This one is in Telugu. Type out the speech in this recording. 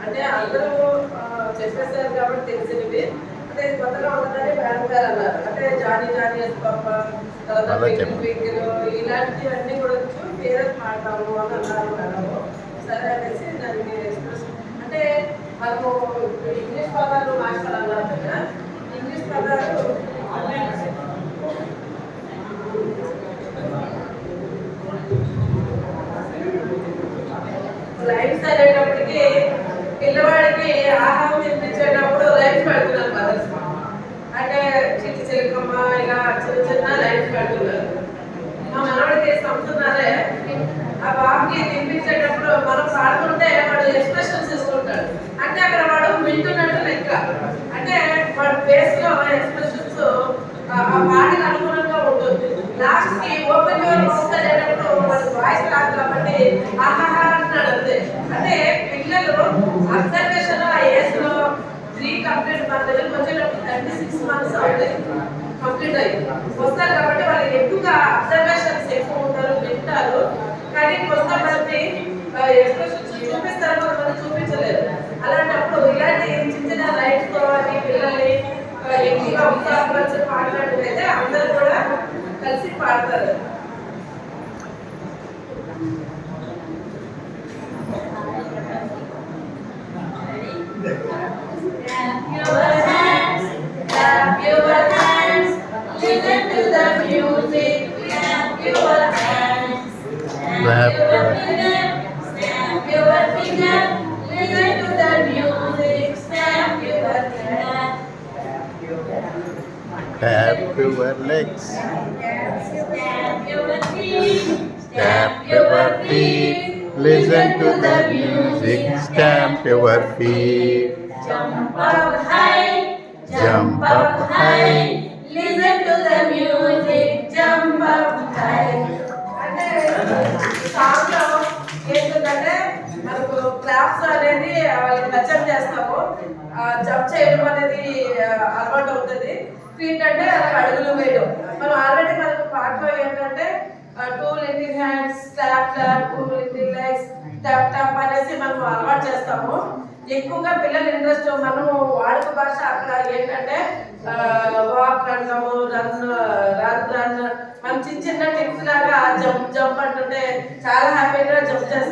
అంటే అందరూ చెప్పేశారు కాబట్టి తెలిసినవి. అంటే కొత్తగా ఉంటుందని మేడం గారు అన్నారు. అంటే జానీ జానీ ఎస్ పాప, తర్వాత ట్వింకిల్ ట్వింకిల్ ఇలాంటివన్నీ కూడా పేరెంట్ మాట్లాడతాము అని అన్నారు మేడం. సరే అనేసి దానికి ఎక్స్ప్రెషన్ అంటే మనము ఇంగ్లీష్ పదాలు మాట్లాడాలన్నారు కదా. ఇంగ్లీష్ పదాలు రైమ్స్ అనేటప్పటికి పిల్లవాడికి ఆహారం తినిపించేటప్పుడు రైమ్స్ పెడుతున్నారు మదర్స్. అంటే చిట్టి చిలకమ్మ ఇలా చిన్న చిన్న రైమ్స్ పెడుతున్నారు. మా మనవాడికి సంతున్నారే ఆ బాబుకి తినిపించేటప్పుడు మనం పాడుతుంటే వాడు ఎక్స్ప్రెషన్స్ ఇస్తుంటాడు. అంటే అక్కడ వాడు వింటున్నట్టు లెక్క. అంటే వాడు ఫేస్ లో ఎక్స్ప్రెషన్స్ ఆ పాటకు అనుగుణంగా ఉంటుంది. లాస్ట్ కి ఓపెన్ యువర్ మౌత్ అనేటప్పుడు వాడి వాయిస్ రాదు కాబట్టి ఆహాహా అంటున్నాడు అంతే. అంటే పిల్లలు అబ్జర్వేషన్ ఆ ఏజ్ లో 3 కంప్లీట్ మన దగ్గరకు వచ్చేటప్పుడు 36 months అవుతాయి కంప్లీట్ అయ్యి వస్తారు కాబట్టి వాళ్ళకి ఎక్కువగా అబ్జర్వేషన్స్ ఎక్కువ ఉంటారు, వింటారు. కానీ కొంతమంది ఎక్స్ప్రెషన్స్ చూపిస్తారు, కొంతమంది చూపించలేరు. అలాంటప్పుడు ఇలాంటి చిన్న రైట్స్ తో పిల్లల్ని ఎక్కువగా ఉత్సాహపరిచి పాడినట్టుగైతే అందరూ కూడా కలిసి పాడతారు. Clap your hands, listen to the music. Clap your hands, snap your finger, listen to the music. Snap your finger, tap your legs, stamp your feet, tap your feet, listen to the music. Stamp your feet, jump up high, jump up high, listen to the music. Jump up high. అంటే సాంగ్ లో ఏంటంటే మనకు క్లాప్స్ అనేది వాళ్ళకి నచ్చం చేస్తాము. జంప్ చేయడం అనేది అలవాటు అవుతుంది. ఫీట్ అంటే అడుగులు వేయడం. మనం ఆల్రెడీ మనకు పాటలో ఏంటంటే 2 little hands, clap clap, 2 little legs, tap tap అనేసి మనం అలవాటు చేస్తాము. ఎక్కువగా పిల్లల ఇంట్రెస్ట్ మనము వాడుక భాష అక్కడ ఏంటంటే వాక్ అంటాము, రన్ రన్ రన్, మనం చిన్న చిన్న టిప్స్ లాగా జంప్ జంప్ అంటుంటే చాలా హ్యాపీగా జంప్ చేస్తాం.